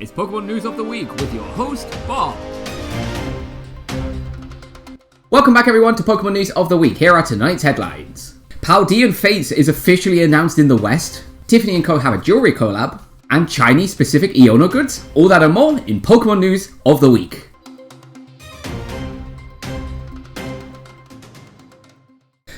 It's Pokemon News of the Week with your host, Bob. Welcome back everyone to Pokemon News of the Week. Here are tonight's headlines. Paldean Fates is officially announced in the West. Tiffany and Co have a jewelry collab. And Chinese-specific Iono goods. All that and more in Pokemon News of the Week.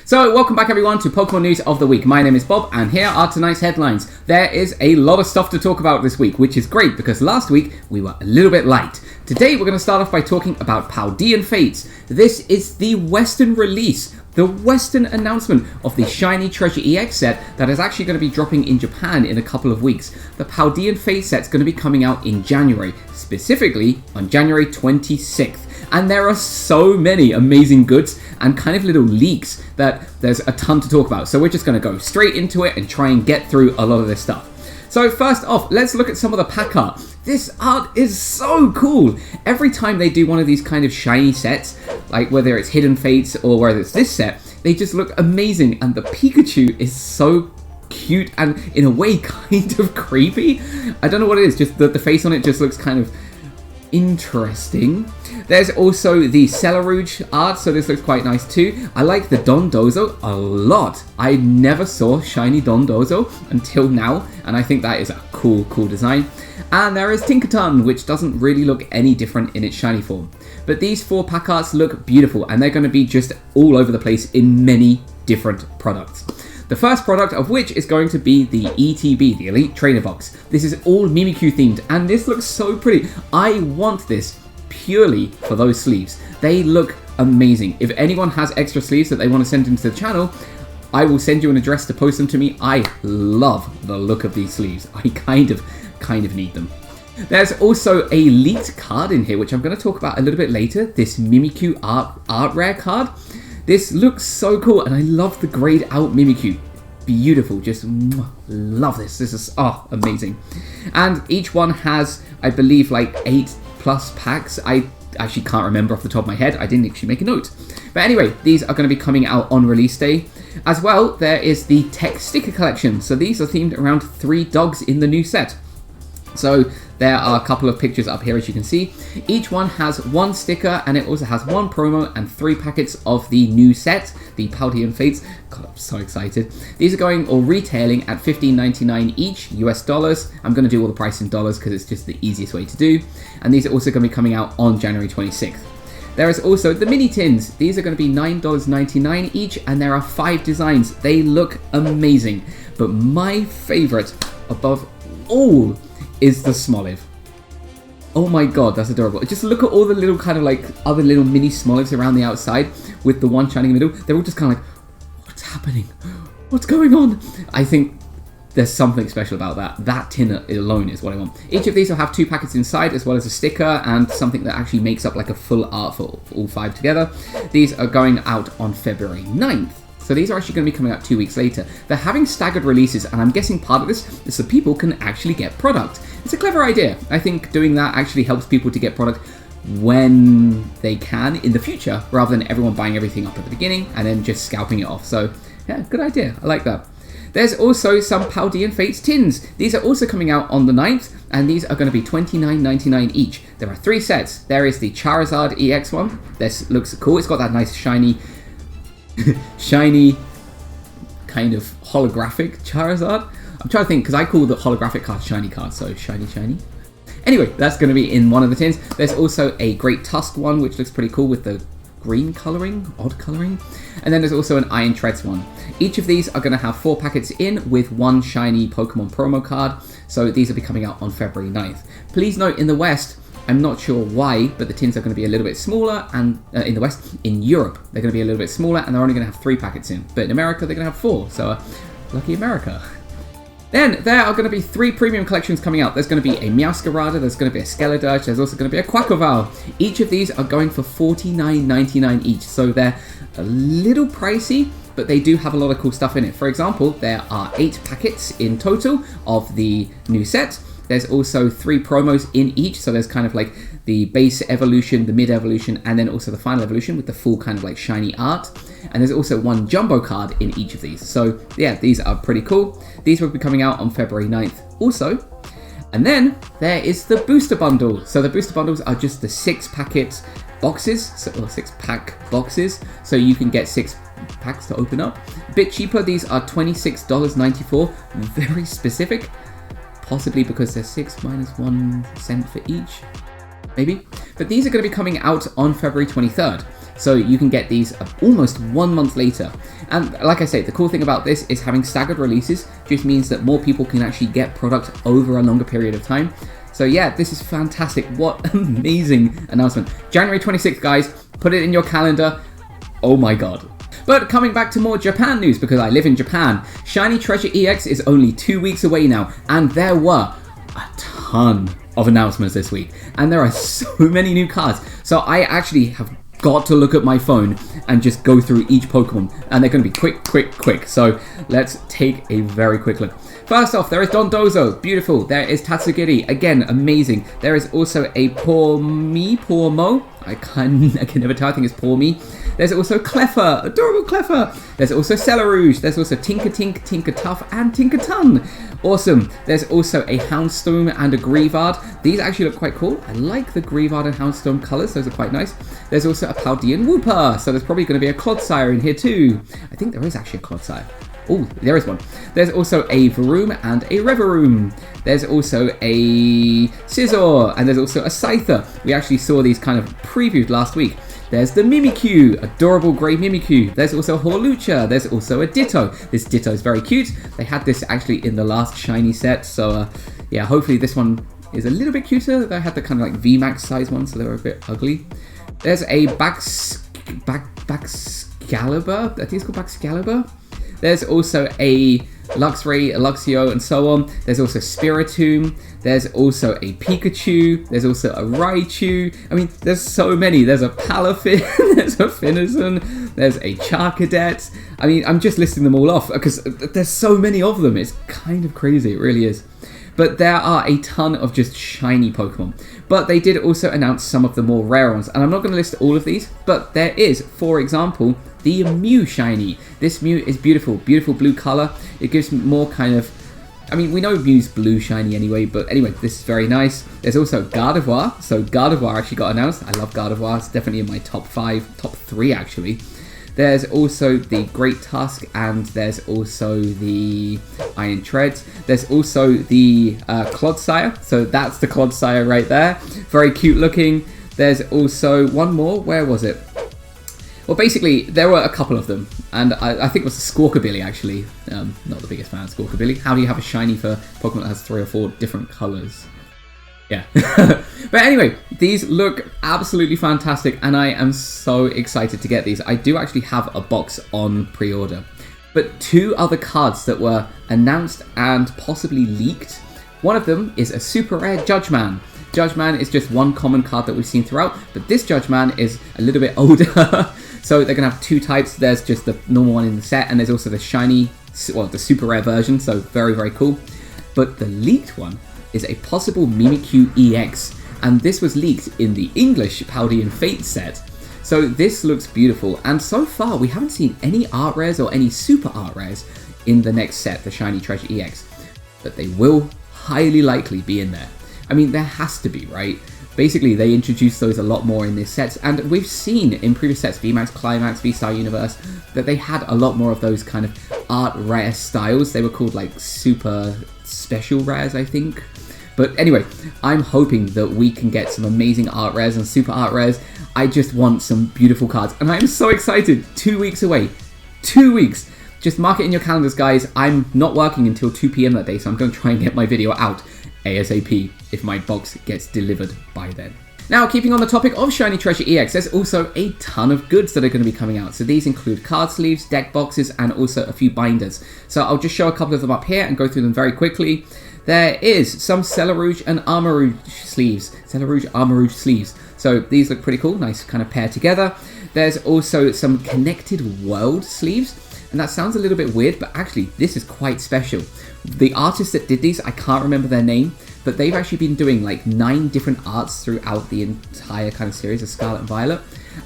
So, welcome back everyone to Pokemon News of the Week. My name is Bob, and here are tonight's headlines. There is a lot of stuff to talk about this week, which is great, because last week we were a little bit light. Today we're going to start off by talking about Paldean Fates. This is the Western release, the Western announcement of the Shiny Treasure EX set that is actually going to be dropping in Japan in a couple of weeks. The Paldean Fates set's going to be coming out in January, specifically on January 26th. And there are so many amazing goods and kind of little leaks that there's a ton to talk about. So we're just going to go straight into it and try and get through a lot of this stuff. So first off, let's look at some of the pack art. This art is so cool. Every time they do one of these kind of shiny sets, like whether it's Hidden Fates or whether it's this set, they just look amazing. And the Pikachu is so cute and in a way kind of creepy. I don't know what it is, just the face on it just looks kind of interesting. There's also the Celerouge art, so this looks quite nice too. I like the Dondozo a lot. I never saw shiny Dondozo until now, and I think that is a cool design. And there is Tinkaton, which doesn't really look any different in its shiny form. But these four pack arts look beautiful, and they're going to be just all over the place in many different products. The first product of which is going to be the ETB, the Elite Trainer Box. This is all Mimikyu themed, and this looks so pretty. I want this purely for those sleeves. They look amazing. If anyone has extra sleeves that they want to send into the channel, I will send you an address to post them to me. I love the look of these sleeves. I kind of need them. There's also a leaked card in here, which I'm going to talk about a little bit later. This Mimikyu art rare card. This looks so cool, and I love the grayed out Mimikyu. Beautiful, just love this. This is amazing. And each one has, I believe, like 8+ packs. I actually can't remember off the top of my head. I didn't actually make a note. But anyway, these are going to be coming out on release day. As well, there is the Tech Sticker Collection. So these are themed around 3 dogs in the new set. So there are a couple of pictures up here, as you can see. Each one has 1 sticker, and it also has 1 promo and 3 packets of the new set, the Paldean Fates. God, I'm so excited. These are going or retailing at $15.99 each, US dollars. I'm going to do all the price in dollars because it's just the easiest way to do. And these are also going to be coming out on January 26th. There is also the mini tins. These are going to be $9.99 each, and there are 5 designs. They look amazing. But my favorite above all is the Smoliv. Oh my god, that's adorable. Just look at all the little kind of like other little mini Smolivs around the outside with the one shining in the middle. They're all just kind of like, what's happening? What's going on? I think there's something special about that. That tin alone is what I want. Each of these will have 2 packets inside, as well as a sticker and something that actually makes up like a full art for all 5 together. These are going out on February 9th. So these are actually going to be coming out 2 weeks later. They're having staggered releases, and I'm guessing part of this is so people can actually get product. It's a clever idea. I think doing that actually helps people to get product when they can in the future, rather than everyone buying everything up at the beginning and then just scalping it off. So yeah, good idea. I like that. There's also some Paldean Fates tins. These are also coming out on the 9th, and these are going to be $29.99 each. There are 3 sets. There is the Charizard EX one. This looks cool. It's got that nice shiny kind of holographic Charizard. I'm trying to think, because I call the holographic card shiny card, so shiny. Anyway, that's going to be in one of the tins. There's also a Great Tusk one, which looks pretty cool with the green colouring, odd colouring. And then there's also an Iron Treads one. Each of these are going to have 4 packets in with 1 shiny Pokemon promo card. So these will be coming out on February 9th. Please note, in the West, I'm not sure why, but the tins are going to be a little bit smaller, and in the West, in Europe, they're going to be a little bit smaller, and they're only going to have 3 packets in. But in America, they're going to have 4, so lucky America. Then there are going to be 3 premium collections coming out. There's going to be a Meowscarada, there's going to be a Skeledirge, there's also going to be a Quaquaval. Each of these are going for $49.99 each, so they're a little pricey, but they do have a lot of cool stuff in it. For example, there are 8 packets in total of the new set. There's also 3 promos in each, so there's kind of like the base evolution, the mid evolution, and then also the final evolution with the full kind of like shiny art. And there's also 1 jumbo card in each of these. So yeah, these are pretty cool. These will be coming out on February 9th also. And then there is the booster bundle. So the booster bundles are just the 6-packet boxes, or 6-pack boxes. So you can get 6 packs to open up. A bit cheaper, these are $26.94. Very specific, possibly because they're 6 minus 1 cent for each, maybe. But these are going to be coming out on February 23rd. So you can get these almost 1 month later. And like I say, the cool thing about this is having staggered releases just means that more people can actually get product over a longer period of time. So yeah, this is fantastic. What amazing announcement. January 26th, guys, put it in your calendar. Oh my god. But coming back to more Japan news, because I live in Japan, Shiny Treasure EX is only 2 weeks away now, and there were a ton of announcements this week, and there are so many new cards. So I actually have got to look at my phone and just go through each Pokemon, and they're going to be quick. So let's take a very quick look. First off, there is Dondozo, beautiful. There is Tatsugiri, again, amazing. There is also a Pormo. I can never tell, I think it's Pormi. There's also Cleffa, adorable Cleffa. There's also Celerouge. There's also Tinkertink, Tinkertuff, and Tinkerton. Awesome. There's also a Houndstorm and a Greavard. These actually look quite cool. I like the Greavard and Houndstorm colours. Those are quite nice. There's also a Paldean Wooper. So there's probably going to be a Clodsire in here too. I think there is actually a Clodsire. Oh, there is one. There's also a Varoom and a Reveroom. There's also a Scizor, and there's also a Scyther. We actually saw these kind of previewed last week. There's the Mimikyu, adorable grey Mimikyu. There's also Horlucha. There's also a Ditto. This Ditto is very cute. They had this actually in the last shiny set, so yeah, hopefully this one is a little bit cuter. They had the kind of like VMAX size one, so they were a bit ugly. There's a Baxcalibur. I think it's called Baxcalibur. There's also a Luxray, a Luxio, and so on. There's also Spiritomb. There's also a Pikachu. There's also a Raichu. I mean, there's so many. There's a Palafin. There's a Finneson. There's a Charcadet. I mean, I'm just listing them all off because there's so many of them. It's kind of crazy. It really is. But there are a ton of just shiny Pokemon. But they did also announce some of the more rare ones. And I'm not going to list all of these, but there is, for example, the Mew Shiny. This Mew is beautiful, beautiful blue colour. It gives more kind of, I mean, we know Mew's blue shiny anyway, but anyway, this is very nice. There's also Gardevoir. So Gardevoir actually got announced. I love Gardevoir. It's definitely in my top 3 actually. There's also the Great Tusk, and there's also the Iron Treads. There's also the Clodsire, so that's the Clodsire right there. Very cute looking. There's also one more, where was it? Well, basically, there were a couple of them, and I think it was Squawkabilly, actually. Not the biggest fan of Squawkabilly. How do you have a shiny for Pokemon that has 3 or 4 different colours? Yeah. But anyway, these look absolutely fantastic, and I am so excited to get these. I do actually have a box on pre-order. But 2 other cards that were announced and possibly leaked. One of them is a super rare Judgeman. Judgeman is just one common card that we've seen throughout, but this Judgeman is a little bit older. So they're going to have 2 types. There's just the normal one in the set, and there's also the shiny, well, the super rare version, so very, very cool. But the leaked one is a possible Mimikyu EX, and this was leaked in the English Paldean Fates set. So this looks beautiful, and so far we haven't seen any art rares or any super art rares in the next set, the Shiny Treasure EX. But they will highly likely be in there. I mean, there has to be, right? Basically, they introduced those a lot more in this set, and we've seen in previous sets, VMAX, Climax, V-Star Universe, that they had a lot more of those kind of art rare styles. They were called like super special rares, I think. But anyway, I'm hoping that we can get some amazing art rares and super art rares. I just want some beautiful cards, and I'm so excited. 2 weeks away. 2 weeks. Just mark it in your calendars, guys. I'm not working until 2 p.m. that day, so I'm going to try and get my video out ASAP if my box gets delivered by then. Now, keeping on the topic of Shiny Treasure EX, there's also a ton of goods that are going to be coming out. So these include card sleeves, deck boxes, and also a few binders. So I'll just show a couple of them up here and go through them very quickly. There is some Celerouge and Armourouge sleeves. Celerouge, Armourouge sleeves. So these look pretty cool, nice kind of pair together. There's also some Connected World sleeves. And that sounds a little bit weird, but actually this is quite special. The artists that did these, I can't remember their name, but they've actually been doing like 9 different arts throughout the entire kind of series of Scarlet and Violet.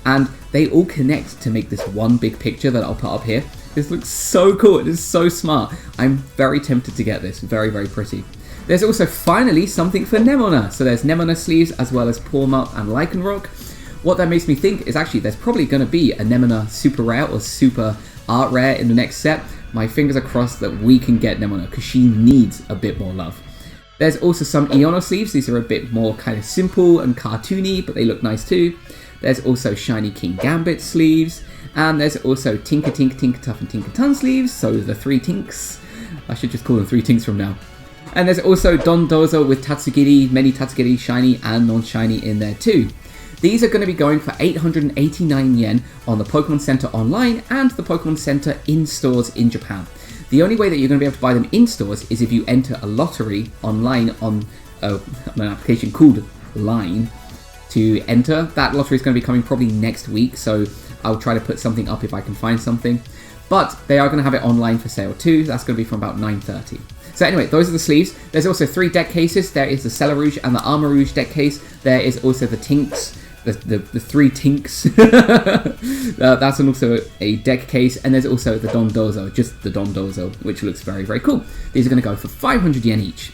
And they all connect to make this one big picture that I'll put up here. This looks so cool, it is so smart. I'm very tempted to get this, very, very pretty. There's also finally something for Nemona. So there's Nemona sleeves as well as Pawmot and Lycanroc. What that makes me think is actually there's probably going to be a Nemona super rare or super art rare in the next set. My fingers are crossed that we can get Nemona because she needs a bit more love. There's also some Iono sleeves. These are a bit more kind of simple and cartoony, but they look nice too. There's also Shiny King Gambit sleeves. And there's also Tinker Tough and Tinker Ton sleeves. So the 3 Tinks. I should just call them 3 Tinks from now. And there's also Dondozo with Tatsugiri, many Tatsugiri shiny and non-shiny in there too. These are going to be going for 889 yen on the Pokemon Center online and the Pokemon Center in stores in Japan. The only way that you're going to be able to buy them in stores is if you enter a lottery online on an application called Line to enter. That lottery is going to be coming probably next week, so I'll try to put something up if I can find something. But they are going to have it online for sale too. That's going to be from about 9:30. So anyway, those are the sleeves. There's also 3 deck cases. There is the Celerouge and the Armarouge deck case. There is also the Tinks, the 3 Tinks. That's also a deck case. And there's also the Dondozo, just the Dondozo, which looks very, very cool. These are going to go for 500 yen each.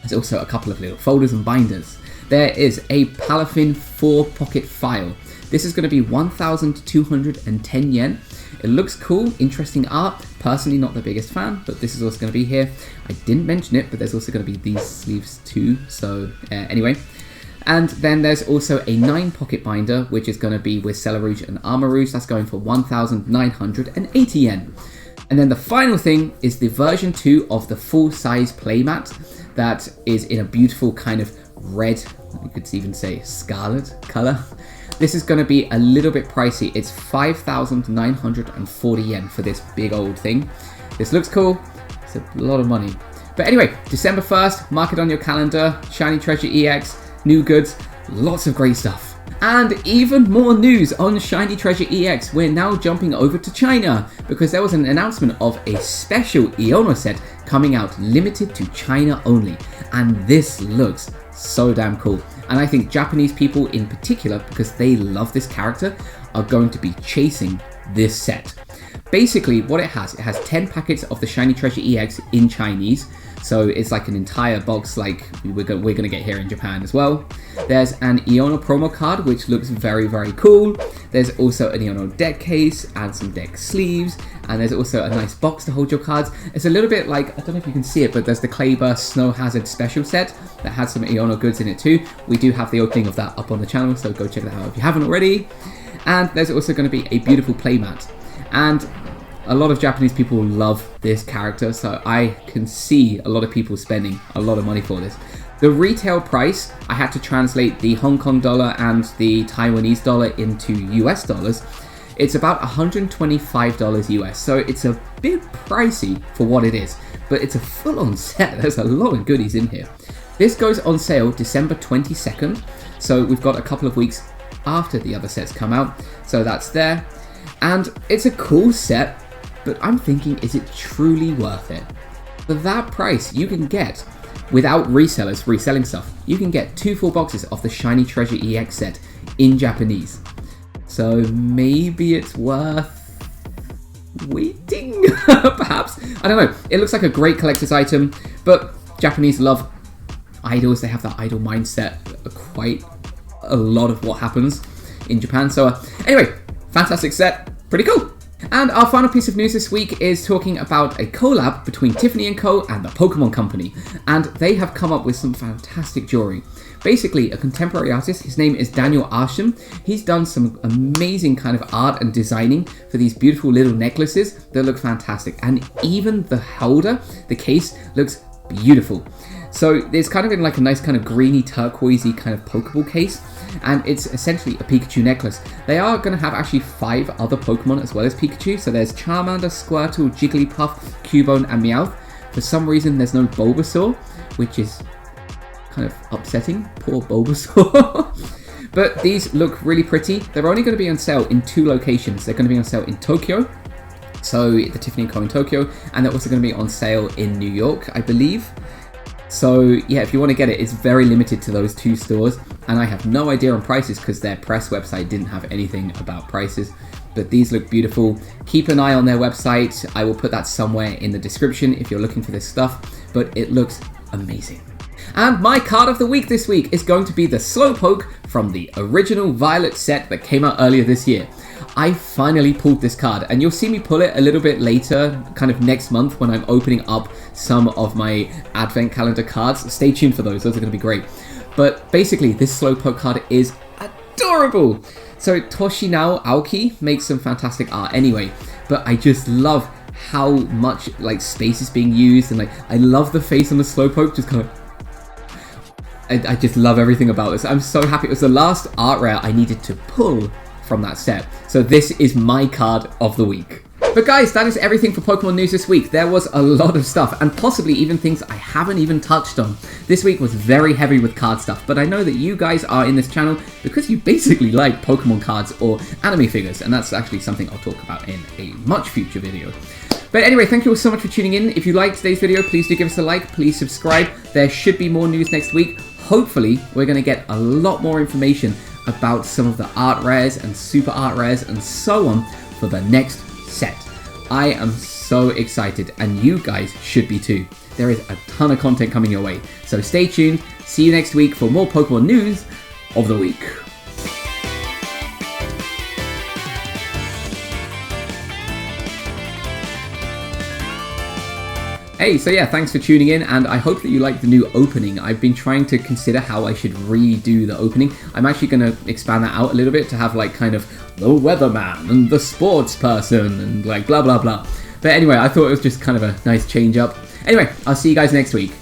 There's also a couple of little folders and binders. There is a Palafin 4-pocket file. This is going to be 1,210 yen. It looks cool, interesting art. Personally, not the biggest fan, but this is also going to be here. I didn't mention it, but there's also going to be these sleeves too. So anyway. And then there's also a 9-pocket binder, which is going to be with Celerouge and Armarouge. That's going for 1,980 yen. And then the final thing is the version 2 of the full-size playmat that is in a beautiful kind of red, you could even say scarlet color. This is going to be a little bit pricey. It's 5,940 yen for this big old thing. This looks cool. It's a lot of money. But anyway, December 1st, mark it on your calendar. Shiny Treasure EX, new goods, lots of great stuff. And even more news on Shiny Treasure EX. We're now jumping over to China because there was an announcement of a special Iono set coming out limited to China only. And this looks so damn cool. And I think Japanese people in particular, because they love this character, are going to be chasing this set. Basically, what it has 10 packets of the Shiny Treasure EX in Chinese. So it's like an entire box like we're going to get here in Japan as well. There's an Iono promo card, which looks very, very cool. There's also an Iono deck case and some deck sleeves. And there's also a nice box to hold your cards. It's a little bit like, I don't know if you can see it, but there's the Clayburst Snow Hazard special set that has some Iono goods in it too. We do have the opening of that up on the channel, so go check that out if you haven't already. And there's also going to be a beautiful playmat. And a lot of Japanese people love this character, so I can see a lot of people spending a lot of money for this. The retail price, I had to translate the Hong Kong dollar and the Taiwanese dollar into US dollars. It's about $125 US, so it's a bit pricey for what it is, but it's a full-on set. There's a lot of goodies in here. This goes on sale December 22nd, so we've got a couple of weeks after the other sets come out, so that's there. And it's a cool set, but I'm thinking, is it truly worth it? For that price, you can get, without resellers reselling stuff, you can get 2 full boxes of the Shiny Treasure EX set in Japanese. So maybe it's worth waiting, perhaps? I don't know. It looks like a great collector's item, but Japanese love idols. They have that idol mindset, quite a lot of what happens in Japan. So anyway, fantastic set, pretty cool. And our final piece of news this week is talking about a collab between Tiffany and Co and the Pokémon Company. And they have come up with some fantastic jewelry. Basically, a contemporary artist, his name is Daniel Arsham. He's done some amazing kind of art and designing for these beautiful little necklaces that look fantastic. And even the holder, the case, looks beautiful. So it's kind of in like a nice kind of greeny turquoisey kind of Pokeball case. And it's essentially a Pikachu necklace. They are going to have actually 5 other Pokemon as well as Pikachu. So there's Charmander, Squirtle, Jigglypuff, Cubone, and Meowth. For some reason, there's no Bulbasaur, which is kind of upsetting. Poor Bulbasaur. But these look really pretty. They're only going to be on sale in 2 locations. They're going to be on sale in Tokyo. So the Tiffany Co in Tokyo. And they're also going to be on sale in New York, I believe. So yeah, if you want to get it, it's very limited to those 2 stores. And I have no idea on prices because their press website didn't have anything about prices. But these look beautiful. Keep an eye on their website. I will put that somewhere in the description if you're looking for this stuff. But it looks amazing. And my card of the week this week is going to be the Slowpoke from the original Violet set that came out earlier this year. I finally pulled this card, and you'll see me pull it a little bit later, kind of next month when I'm opening up some of my advent calendar cards. Stay tuned for those are going to be great. But basically, this Slowpoke card is adorable. So Toshinao Aoki makes some fantastic art anyway, but I just love how much like space is being used, and like I love the face on the Slowpoke, just kind of I just love everything about this. I'm so happy. It was the last art rare I needed to pull from that set. So this is my card of the week. But guys, that is everything for Pokemon news this week. There was a lot of stuff, and possibly even things I haven't even touched on. This week was very heavy with card stuff, but I know that you guys are in this channel because you basically like Pokemon cards or anime figures, and that's actually something I'll talk about in a much future video. But anyway, thank you all so much for tuning in. If you liked today's video, please do give us a like, please subscribe. There should be more news next week. Hopefully, we're going to get a lot more information about some of the art rares and super art rares and so on for the next set. I am so excited, and you guys should be too. There is a ton of content coming your way. So stay tuned. See you next week for more Pokemon news of the week. Hey, so yeah, thanks for tuning in, and I hope that you like the new opening. I've been trying to consider how I should redo the opening. I'm actually going to expand that out a little bit to have like kind of the weatherman and the sports person and like blah blah blah. But anyway, I thought it was just kind of a nice change up. Anyway, I'll see you guys next week.